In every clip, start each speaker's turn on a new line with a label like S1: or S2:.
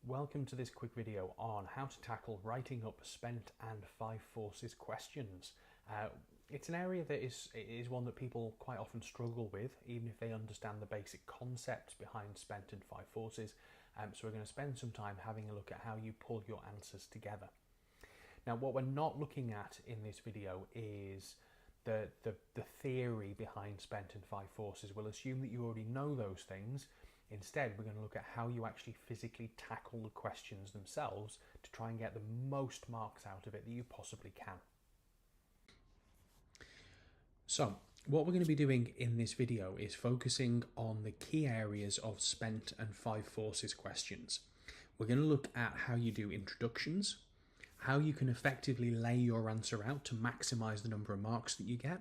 S1: Welcome to this quick video on how to tackle writing up spent and five forces questions. It's an area that is one that people quite often struggle with, even if they understand the basic concepts behind spent and five forces. So we're going to spend some time having a look at how you pull your answers together. Now, what we're not looking at in this video is the theory behind spent and five forces. We'll assume that you already know those things. Instead, we're going to look at how you actually physically tackle the questions themselves to try and get the most marks out of it that you possibly can. So, what we're going to be doing in this video is focusing on the key areas of spent and five forces questions. We're going to look at how you do introductions, how you can effectively lay your answer out to maximize the number of marks that you get,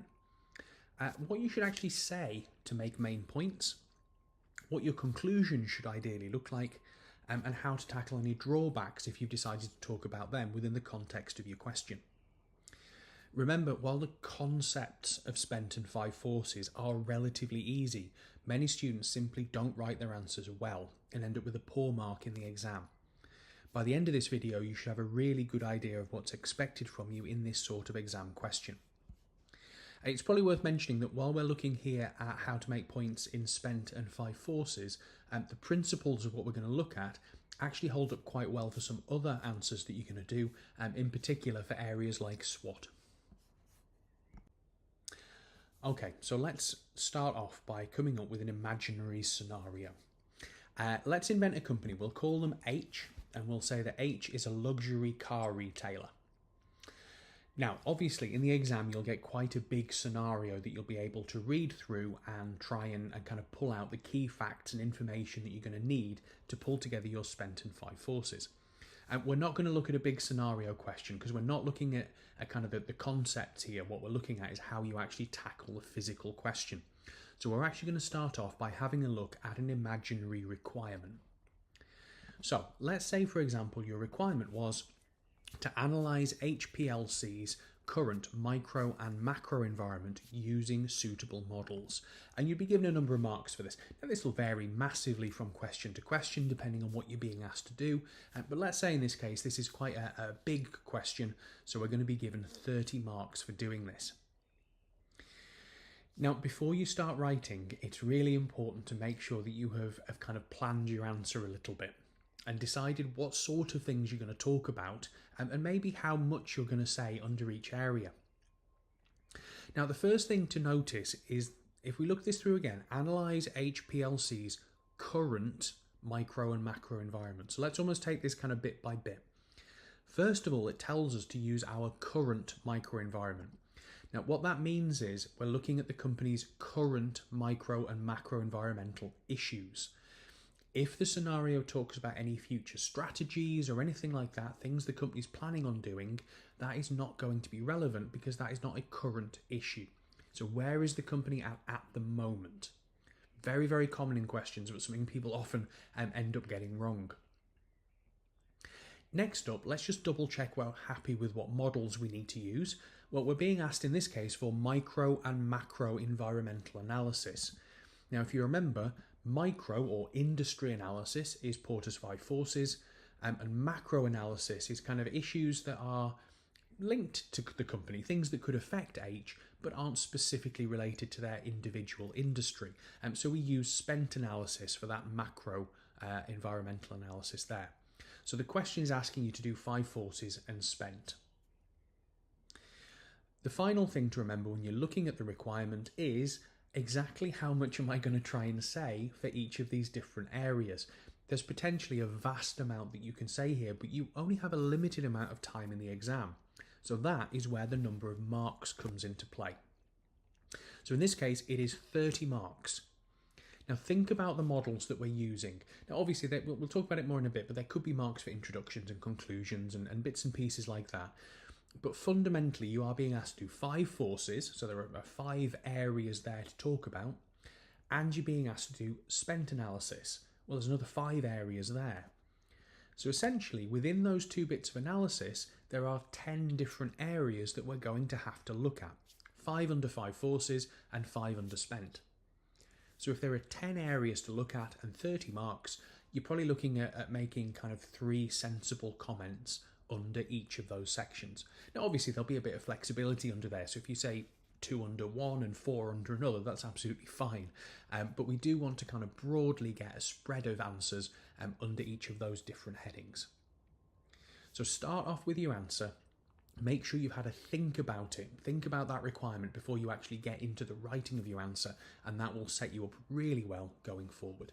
S1: what you should actually say to make main points, what your conclusion should ideally look like, and how to tackle any drawbacks if you've decided to talk about them within the context of your question. Remember, while the concepts of spent and five forces are relatively easy, many students simply don't write their answers well and end up with a poor mark in the exam. By the end of this video, you should have a really good idea of what's expected from you in this sort of exam question. It's probably worth mentioning that while we're looking here at how to make points in spent and five forces, the principles of what we're going to look at actually hold up quite well for some other answers that you're going to do, in particular for areas like SWOT. Okay, so let's start off by coming up with an imaginary scenario. Let's invent a company. We'll call them H, and we'll say that H is a luxury car retailer. Now, obviously, in the exam, you'll get quite a big scenario that you'll be able to read through and try and kind of pull out the key facts and information that you're going to need to pull together your spent and five forces. And we're not going to look at a big scenario question because we're not looking at kind of the concepts here. What we're looking at is how you actually tackle the physical question. So we're actually going to start off by having a look at an imaginary requirement. So let's say, for example, your requirement was to analyse HPLC's current micro and macro environment using suitable models. And you'd be given a number of marks for this. Now, this will vary massively from question to question depending on what you're being asked to do. But let's say in this case, this is quite a big question, so we're going to be given 30 marks for doing this. Now, before you start writing, it's really important to make sure that you have kind of planned your answer a little bit and decided what sort of things you're going to talk about and maybe how much you're going to say under each area. Now, the first thing to notice is, if we look this through again, analyse HPLC's current micro and macro environment. So let's almost take this kind of bit by bit. First of all, it tells us to use our current micro environment. Now, what that means is we're looking at the company's current micro and macro environmental issues. If the scenario talks about any future strategies or anything like that, things the company's planning on doing, that is not going to be relevant because that is not a current issue. So where is the company at the moment? Very, very common in questions, but something people often end up getting wrong. Next up, let's just double check we're happy with what models we need to use. Well, we're being asked in this case for micro and macro environmental analysis. Now, if you remember, micro or industry analysis is Porter's five forces, and macro analysis is kind of issues that are linked to the company, things that could affect H but aren't specifically related to their individual industry. So we use spent analysis for that macro environmental analysis there. So the question is asking you to do five forces and spent. The final thing to remember when you're looking at the requirement is exactly how much am I going to try and say for each of these different areas. There's potentially a vast amount that you can say here, but you only have a limited amount of time in the exam. So that is where the number of marks comes into play. So in this case, it is 30 marks. Now think about the models that we're using. Now obviously, we'll talk about it more in a bit, but there could be marks for introductions and conclusions and bits and pieces like that. But fundamentally, you are being asked to do five forces, so there are five areas there to talk about, and you're being asked to do spent analysis. Well, there's another five areas there. So essentially, within those two bits of analysis, there are 10 different areas that we're going to have to look at. 5 under five forces and 5 under spent. So if there are 10 areas to look at and 30 marks, you're probably looking at making kind of 3 sensible comments under each of those sections. Now, obviously, there'll be a bit of flexibility under there. So if you say 2 under one and 4 under another, that's absolutely fine. But we do want to kind of broadly get a spread of answers under each of those different headings. So start off with your answer. Make sure you've had a think about it. Think about that requirement before you actually get into the writing of your answer, and that will set you up really well going forward.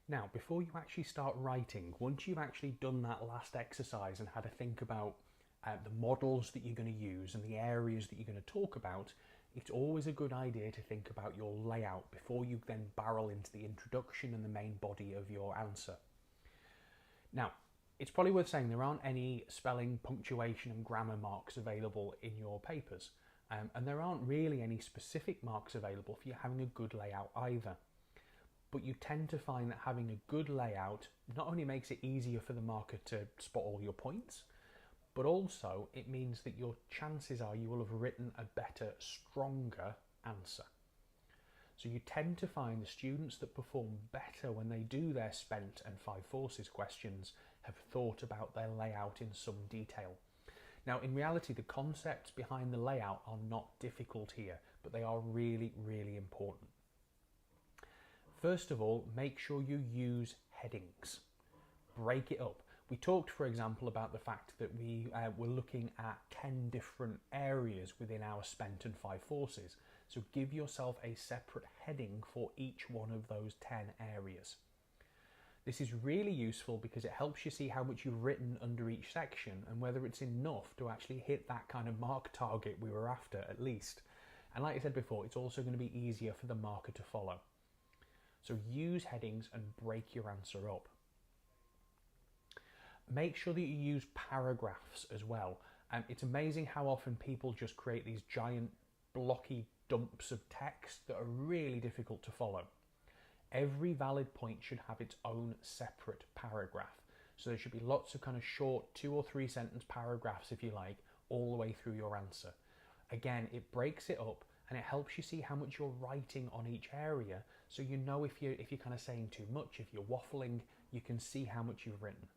S1: Now, before you actually start writing, once you've actually done that last exercise and had a think about the models that you're going to use and the areas that you're going to talk about, it's always a good idea to think about your layout before you then barrel into the introduction and the main body of your answer. Now, it's probably worth saying there aren't any spelling, punctuation and grammar marks available in your papers, and there aren't really any specific marks available for you having a good layout either. But you tend to find that having a good layout not only makes it easier for the marker to spot all your points, but also it means that your chances are you will have written a better, stronger answer. So you tend to find the students that perform better when they do their spent and 5 forces questions have thought about their layout in some detail. Now, in reality, the concepts behind the layout are not difficult here, but they are really, really important. First of all, make sure you use headings. Break it up. We talked, for example, about the fact that we were looking at 10 different areas within our spent and 5 forces. So give yourself a separate heading for each one of those 10 areas. This is really useful because it helps you see how much you've written under each section and whether it's enough to actually hit that kind of mark target we were after at least. And like I said before, it's also going to be easier for the marker to follow. So use headings and break your answer up. Make sure that you use paragraphs as well. It's amazing how often people just create these giant blocky dumps of text that are really difficult to follow. Every valid point should have its own separate paragraph. So there should be lots of kind of short 2 or 3 sentence paragraphs, if you like, all the way through your answer. Again, it breaks it up and it helps you see how much you're writing on each area, so you know if you're kind of saying too much, if you're waffling, you can see how much you've written.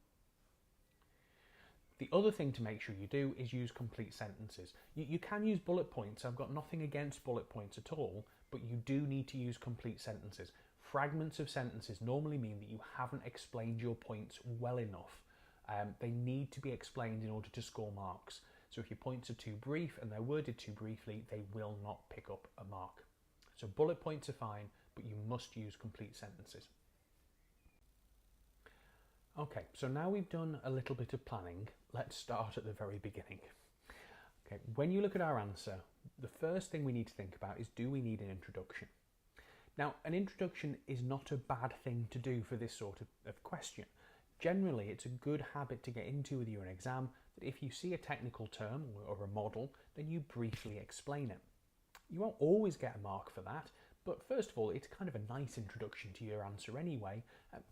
S1: The other thing to make sure you do is use complete sentences. You can use bullet points. I've got nothing against bullet points at all, but you do need to use complete sentences. Fragments of sentences normally mean that you haven't explained your points well enough. They need to be explained in order to score marks. So if your points are too brief and they're worded too briefly, they will not pick up a mark. So bullet points are fine, but you must use complete sentences. Okay, so now we've done a little bit of planning, let's start at the very beginning. Okay, when you look at our answer, the first thing we need to think about is, do we need an introduction? Now, an introduction is not a bad thing to do for this sort of question. Generally, it's a good habit to get into with your exam that if you see a technical term or a model, then you briefly explain it. You won't always get a mark for that, but first of all, it's kind of a nice introduction to your answer anyway,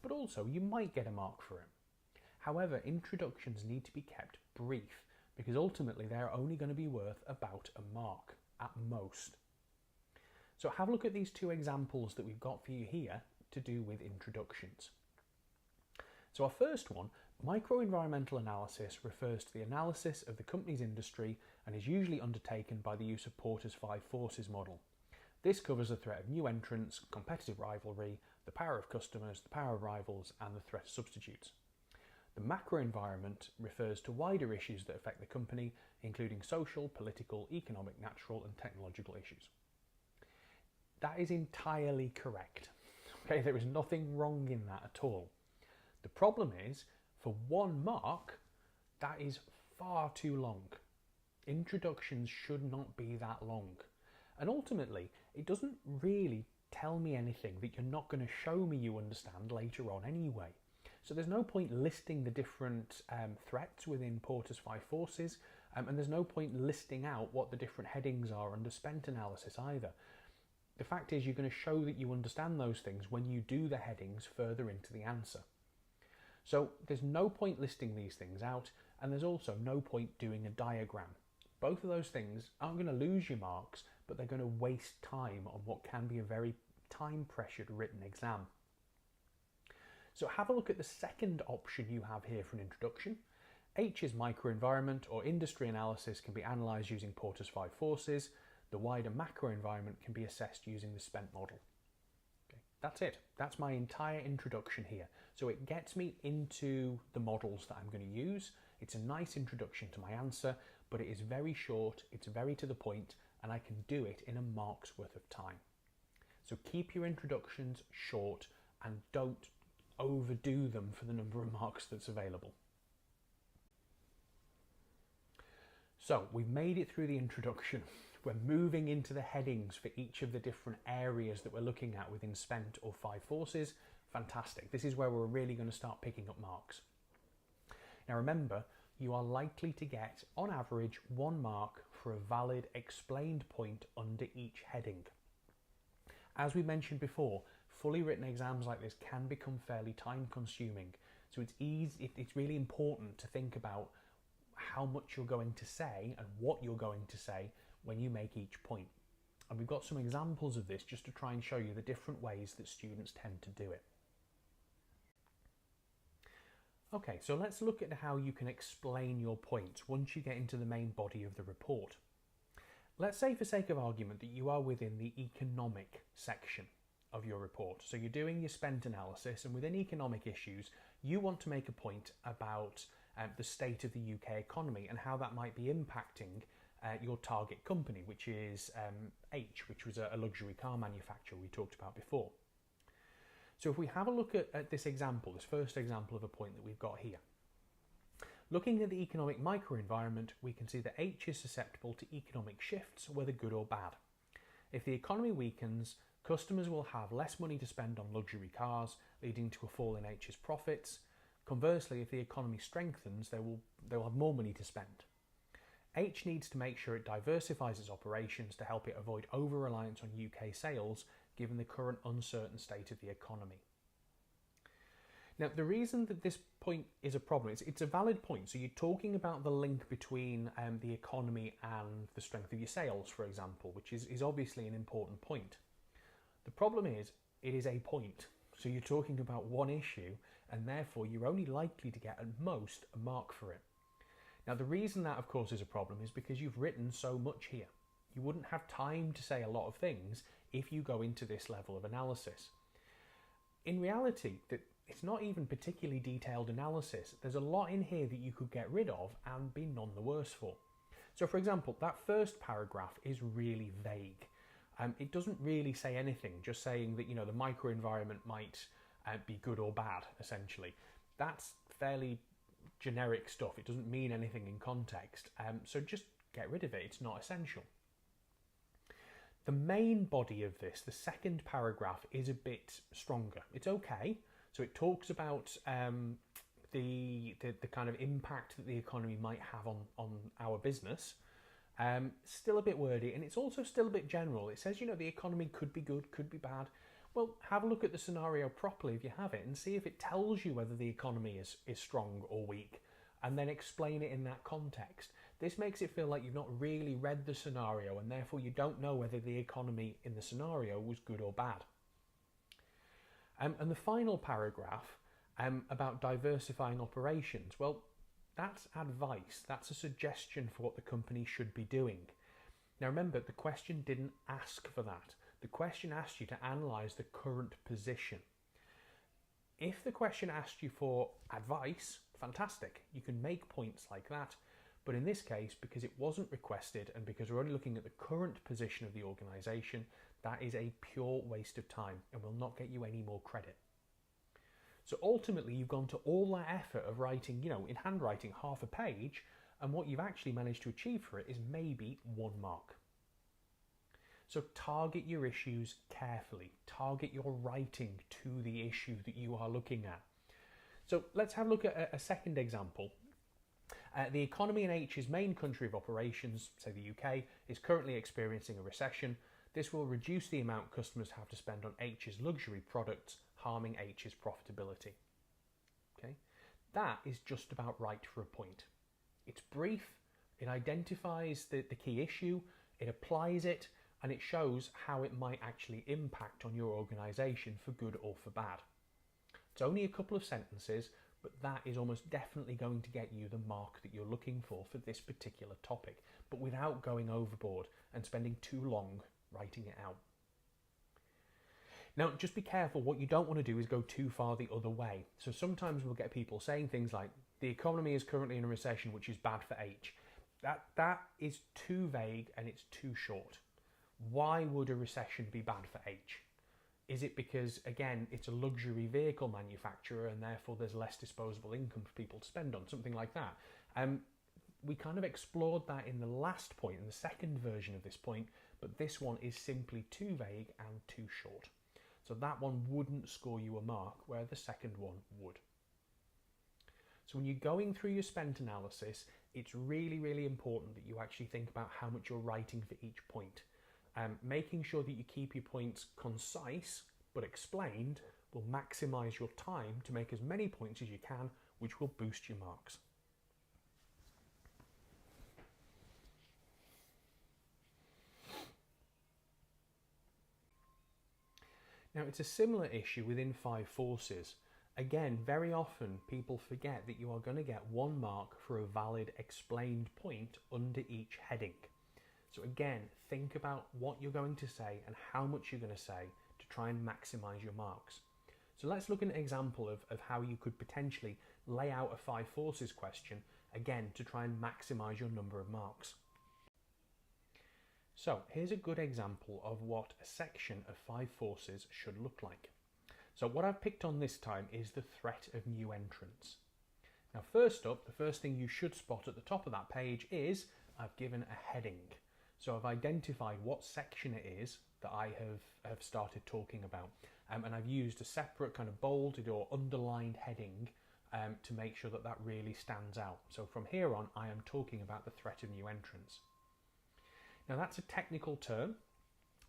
S1: but also you might get a mark for it. However, introductions need to be kept brief because ultimately they're only going to be worth about a mark at most. So have a look at these 2 examples that we've got for you here to do with introductions. So our first one, microenvironmental analysis, refers to the analysis of the company's industry and is usually undertaken by the use of Porter's 5 forces model. This covers the threat of new entrants, competitive rivalry, the power of customers, the power of rivals, and the threat of substitutes. The macro environment refers to wider issues that affect the company, including social, political, economic, natural, and technological issues. That is entirely correct. Okay, there is nothing wrong in that at all. The problem is, for 1 mark, that is far too long. Introductions should not be that long. And ultimately, it doesn't really tell me anything that you're not going to show me you understand later on anyway. So there's no point listing the different threats within Porter's 5 forces, and there's no point listing out what the different headings are under spent analysis either. The fact is, you're going to show that you understand those things when you do the headings further into the answer. So there's no point listing these things out, and there's also no point doing a diagram. Both of those things aren't going to lose your marks, but they're going to waste time on what can be a very time-pressured written exam. So have a look at the second option you have here for an introduction. H is microenvironment or industry analysis can be analysed using Porter's 5 forces. The wider macro environment can be assessed using the SPENT model. Okay, that's it. That's my entire introduction here. So it gets me into the models that I'm going to use. It's a nice introduction to my answer, but it is very short, it's very to the point, and I can do it in a mark's worth of time. So keep your introductions short and don't overdo them for the number of marks that's available. So we've made it through the introduction. We're moving into the headings for each of the different areas that we're looking at within SPENT or 5 forces. Fantastic. This is where we're really going to start picking up marks. Now remember, you are likely to get, on average, 1 mark for a valid explained point under each heading. As we mentioned before, fully written exams like this can become fairly time consuming. So it's really important to think about how much you're going to say and what you're going to say when you make each point. And we've got some examples of this just to try and show you the different ways that students tend to do it. Okay, so let's look at how you can explain your points once you get into the main body of the report. Let's say, for sake of argument, that you are within the economic section of your report. So you're doing your SPENT analysis, and within economic issues, you want to make a point about the state of the UK economy and how that might be impacting your target company, which is H, which was a luxury car manufacturer we talked about before. So if we have a look at this example, this first example of a point that we've got here, looking at the economic microenvironment, we can see that H is susceptible to economic shifts, whether good or bad. If the economy weakens, customers will have less money to spend on luxury cars, leading to a fall in H's profits. Conversely, if the economy strengthens, they will have more money to spend. H needs to make sure it diversifies its operations to help it avoid over-reliance on UK sales, given the current uncertain state of the economy. Now, the reason that this point is a problem, it's a valid point. So you're talking about the link between the economy and the strength of your sales, for example, which is obviously an important point. The problem is, it is a point. So you're talking about one issue, and therefore you're only likely to get at most a mark for it. Now, the reason that, of course, is a problem is because you've written so much here. You wouldn't have time to say a lot of things if you go into this level of analysis. In reality, it's not even particularly detailed analysis. There's a lot in here that you could get rid of and be none the worse for. So, for example, that first paragraph is really vague. It doesn't really say anything, just saying that, the microenvironment might be good or bad, essentially. That's fairly generic stuff. It doesn't mean anything in context. So just get rid of it. It's not essential. The main body of this, the second paragraph, is a bit stronger. It's okay. So it talks about the kind of impact that the economy might have on our business. Still a bit wordy, and it's also still a bit general. It says, the economy could be good, could be bad. Well, have a look at the scenario properly if you have it and see if it tells you whether the economy is strong or weak, and then explain it in that context. This makes it feel like you've not really read the scenario, and therefore you don't know whether the economy in the scenario was good or bad. And the final paragraph about diversifying operations, well, that's advice. That's a suggestion for what the company should be doing. Now remember, the question didn't ask for that. The question asked you to analyse the current position. If the question asked you for advice, fantastic. You can make points like that. But in this case, because it wasn't requested and because we're only looking at the current position of the organisation, that is a pure waste of time and will not get you any more credit. So ultimately, you've gone to all that effort of writing, in handwriting, half a page, and what you've actually managed to achieve for it is maybe 1 mark. So target your issues carefully. Target your writing to the issue that you are looking at. So let's have a look at a second example. The economy in H's main country of operations, say the UK, is currently experiencing a recession. This will reduce the amount customers have to spend on H's luxury products, harming H's profitability. Okay, that is just about right for a point. It's brief, it identifies the key issue, it applies it, and it shows how it might actually impact on your organisation for good or for bad. It's only a couple of sentences, but that is almost definitely going to get you the mark that you're looking for this particular topic, but without going overboard and spending too long writing it out. Now, just be careful. What you don't want to do is go too far the other way. So sometimes we'll get people saying things like, the economy is currently in a recession, which is bad for H. That is too vague and it's too short. Why would a recession be bad for H? Is it because, again, it's a luxury vehicle manufacturer and therefore there's less disposable income for people to spend on, something like that? We kind of explored that in the last point, in the second version of this point, but this one is simply too vague and too short. So that one wouldn't score you a mark, where the second one would. So when you're going through your spent analysis, it's really, really important that you actually think about how much you're writing for each point. Making sure that you keep your points concise but explained will maximise your time to make as many points as you can, which will boost your marks. Now, it's a similar issue within 5 forces. Again, very often people forget that you are going to get 1 mark for a valid explained point under each heading. So again, think about what you're going to say and how much you're going to say to try and maximise your marks. So let's look at an example of how you could potentially lay out a 5 forces question, again, to try and maximise your number of marks. So here's a good example of what a section of 5 forces should look like. So what I've picked on this time is the threat of new entrants. Now, first up, the first thing you should spot at the top of that page is I've given a heading. So I've identified what section it is that I have started talking about. And I've used a separate kind of bolded or underlined heading to make sure that that really stands out. So from here on, I am talking about the threat of new entrants. Now, that's a technical term,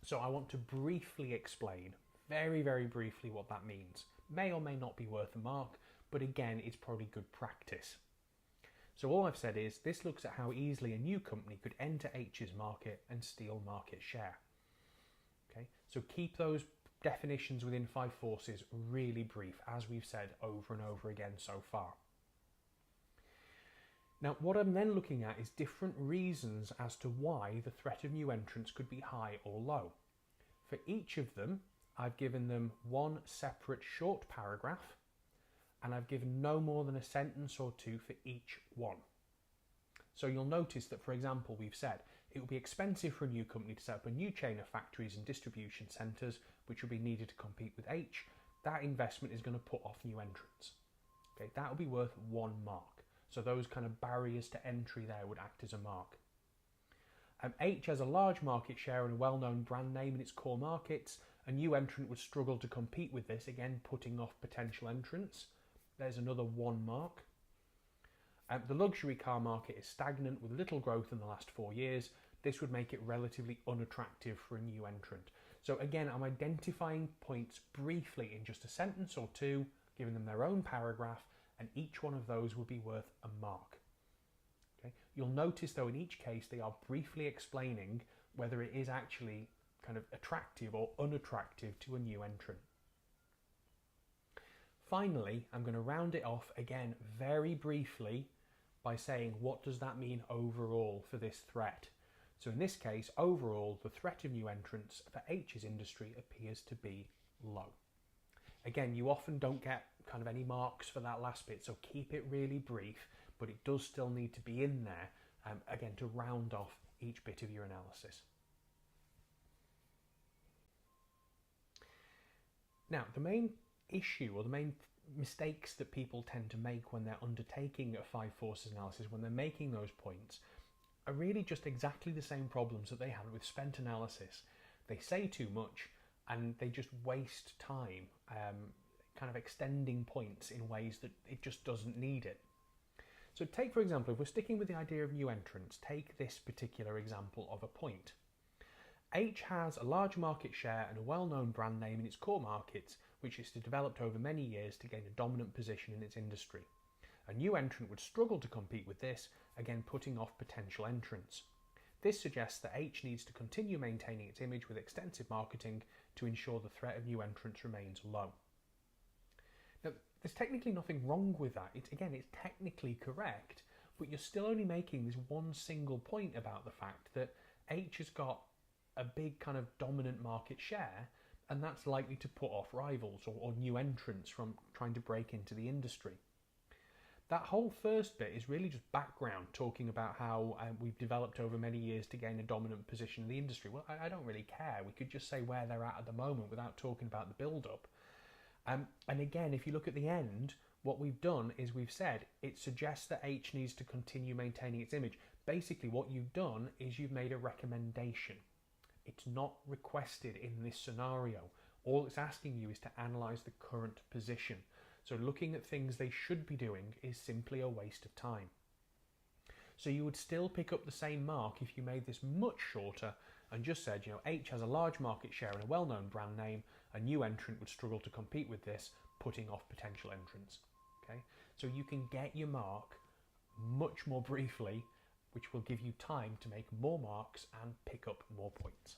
S1: so I want to briefly explain, very, very briefly, what that means. May or may not be worth a mark, but again, it's probably good practice. So all I've said is this looks at how easily a new company could enter H's market and steal market share. Okay, so keep those definitions within 5 forces really brief, as we've said over and over again so far. Now, what I'm then looking at is different reasons as to why the threat of new entrants could be high or low. For each of them, I've given them 1 separate short paragraph, and I've given no more than a sentence or 2 for each one. So you'll notice that, for example, we've said it will be expensive for a new company to set up a new chain of factories and distribution centres, which will be needed to compete with H. That investment is going to put off new entrants. Okay, that will be worth 1 mark. So those kind of barriers to entry there would act as a mark. H has a large market share and a well-known brand name in its core markets. A new entrant would struggle to compete with this, again putting off potential entrants. There's another 1 mark. The luxury car market is stagnant with little growth in the last 4 years. This would make it relatively unattractive for a new entrant. So again, I'm identifying points briefly in just a sentence or 2, giving them their own paragraph, and each one of those will be worth a mark. Okay? You'll notice though in each case they are briefly explaining whether it is actually kind of attractive or unattractive to a new entrant. Finally, I'm going to round it off again very briefly by saying what does that mean overall for this threat. So in this case, overall, the threat of new entrants for H's industry appears to be low. Again, you often don't get kind of any marks for that last bit, so keep it really brief, but it does still need to be in there, again, to round off each bit of your analysis. Now, the main issue or the main mistakes that people tend to make when they're undertaking a 5 forces analysis, when they're making those points, are really just exactly the same problems that they had with spent analysis. They say too much and they just waste time kind of extending points in ways that it just doesn't need it. So take, for example, if we're sticking with the idea of new entrants, take this particular example of a point. H has a large market share and a well-known brand name in its core markets, which it has developed over many years to gain a dominant position in its industry. A new entrant would struggle to compete with this, again putting off potential entrants. This suggests that H needs to continue maintaining its image with extensive marketing to ensure the threat of new entrants remains low. Now, There's technically nothing wrong with that. It's technically correct, but you're still only making this one single point about the fact that H has got a big kind of dominant market share, and that's likely to put off rivals or new entrants from trying to break into the industry. That whole first bit is really just background, talking about how we've developed over many years to gain a dominant position in the industry. Well, I don't really care. We could just say where they're at the moment without talking about the build-up. And again, if you look at the end, what we've done is we've said it suggests that H needs to continue maintaining its image. Basically, what you've done is you've made a recommendation. It's not requested in this scenario. All it's asking you is to analyse the current position. So looking at things they should be doing is simply a waste of time. So you would still pick up the same mark if you made this much shorter and just said, H has a large market share and a well-known brand name. A new entrant would struggle to compete with this, putting off potential entrants. Okay, so you can get your mark much more briefly, which will give you time to make more marks and pick up more points.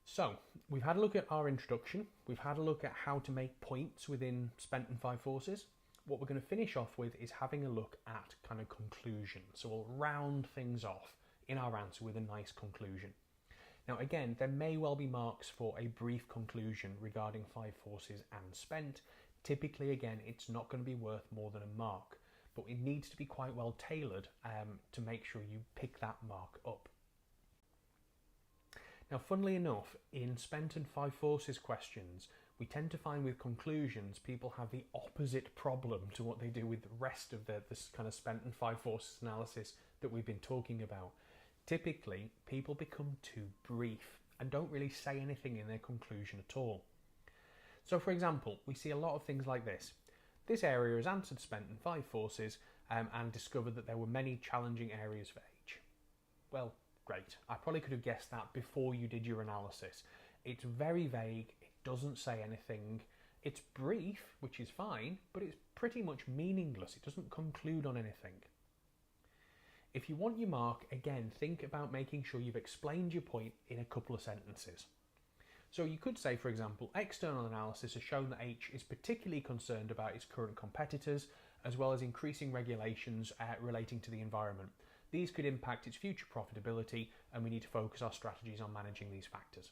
S1: So we've had a look at our introduction. We've had a look at how to make points within spent and five forces. What we're going to finish off with is having a look at kind of conclusion. So we'll round things off in our answer with a nice conclusion. Now again, there may well be marks for a brief conclusion regarding five forces and spent. Typically, again, it's not going to be worth more than a mark, but it needs to be quite well tailored to make sure you pick that mark up. Now, funnily enough, in spent and five forces questions, we tend to find with conclusions, people have the opposite problem to what they do with the rest of this kind of spent and five forces analysis that we've been talking about. Typically, people become too brief and don't really say anything in their conclusion at all. So, for example, we see a lot of things like this. This area has answered spent and five forces and discovered that there were many challenging areas for H. Well, great. I probably could have guessed that before you did your analysis. It's very vague. It doesn't say anything. It's brief, which is fine, but it's pretty much meaningless. It doesn't conclude on anything. If you want your mark, again, think about making sure you've explained your point in a couple of sentences. So you could say, for example, external analysis has shown that H is particularly concerned about its current competitors, as well as increasing regulations relating to the environment. These could impact its future profitability, and we need to focus our strategies on managing these factors.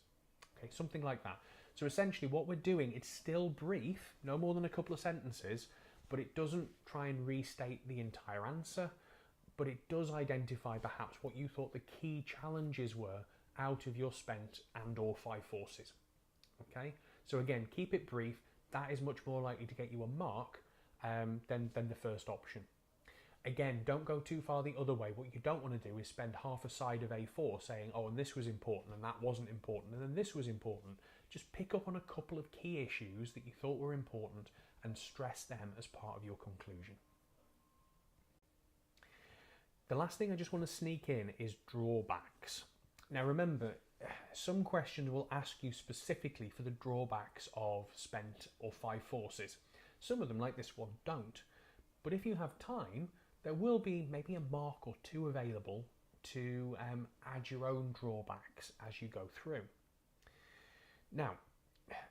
S1: Okay, something like that. So essentially what we're doing, it's still brief, no more than a couple of sentences, but it doesn't try and restate the entire answer, but it does identify perhaps what you thought the key challenges were out of your spent and or five forces. Okay, so again, keep it brief. That is much more likely to get you a mark than the first option. Again, don't go too far the other way. What you don't want to do is spend half a side of A4 saying, oh, and this was important and that wasn't important and then this was important. Just pick up on a couple of key issues that you thought were important and stress them as part of your conclusion. The last thing I just want to sneak in is drawbacks. Now remember, some questions will ask you specifically for the drawbacks of spent or five forces. Some of them, like this one, don't. But if you have time, there will be maybe a mark or two available to add your own drawbacks as you go through. Now,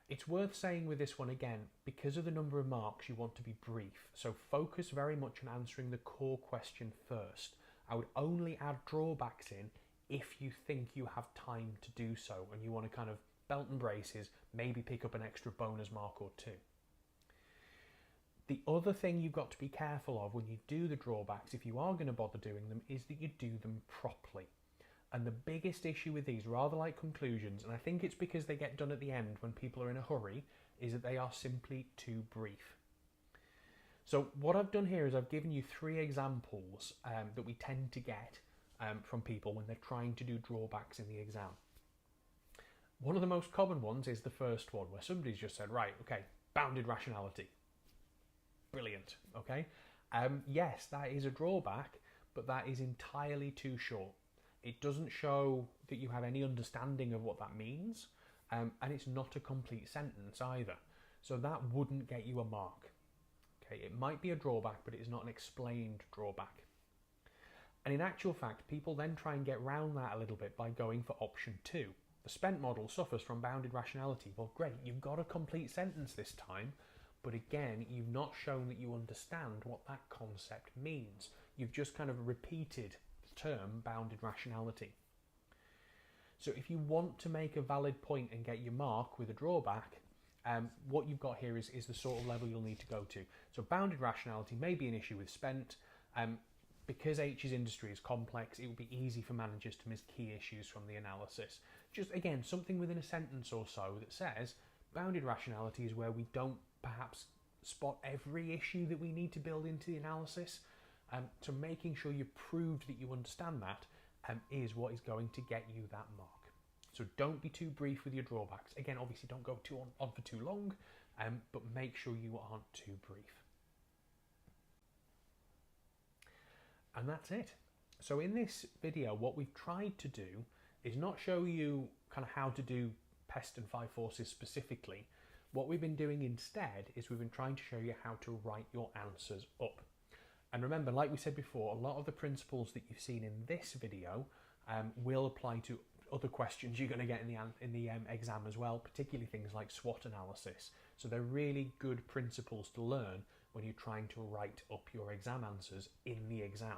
S1: it's worth saying with this one again, because of the number of marks, you want to be brief. So focus very much on answering the core question first. I would only add drawbacks in if you think you have time to do so and you want to kind of belt and braces, maybe pick up an extra bonus mark or two. The other thing you've got to be careful of when you do the drawbacks, if you are going to bother doing them, is that you do them properly. And the biggest issue with these, rather like conclusions, and I think it's because they get done at the end when people are in a hurry, is that they are simply too brief. So what I've done here is I've given you 3 examples that we tend to get from people when they're trying to do drawbacks in the exam. One of the most common ones is the first one, where somebody's just said, right, okay, bounded rationality. Brilliant, okay? Yes, that is a drawback, but that is entirely too short. It doesn't show that you have any understanding of what that means, and it's not a complete sentence either. So that wouldn't get you a mark. Okay, it might be a drawback, but it is not an explained drawback. And in actual fact, people then try and get around that a little bit by going for option 2, The spent model suffers from bounded rationality. Well, great, you've got a complete sentence this time, but again, you've not shown that you understand what that concept means. You've just kind of repeated the term bounded rationality. So if you want to make a valid point and get your mark with a drawback, what you've got here is the sort of level you'll need to go to. So bounded rationality may be an issue with spent. Because H's industry is complex, it would be easy for managers to miss key issues from the analysis. Just, again, something within a sentence or so that says bounded rationality is where we don't perhaps spot every issue that we need to build into the analysis. So making sure you've proved that you understand that is what is going to get you that mark. So don't be too brief with your drawbacks. Again, obviously don't go on for too long, but make sure you aren't too brief. And that's it. So in this video, what we've tried to do is not show you kind of how to do PEST and 5 forces specifically. What we've been doing instead is we've been trying to show you how to write your answers up. And remember, like we said before, a lot of the principles that you've seen in this video will apply to other questions you're going to get in the exam as well, particularly things like SWOT analysis. So they're really good principles to learn when you're trying to write up your exam answers in the exam.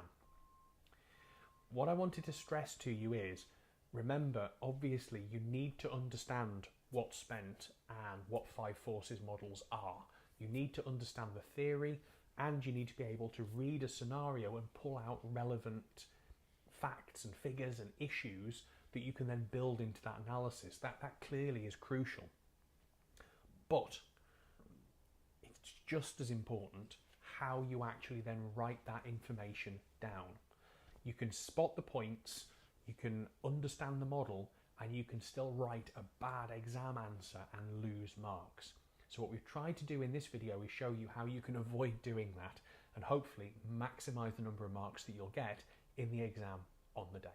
S1: What I wanted to stress to you is, remember, obviously you need to understand what's spent and what 5 forces models are. You need to understand the theory, and you need to be able to read a scenario and pull out relevant facts and figures and issues that you can then build into that analysis. That clearly is crucial. But it's just as important how you actually then write that information down. You can spot the points, you can understand the model, and you can still write a bad exam answer and lose marks. So what we've tried to do in this video is show you how you can avoid doing that and hopefully maximise the number of marks that you'll get in the exam on the day.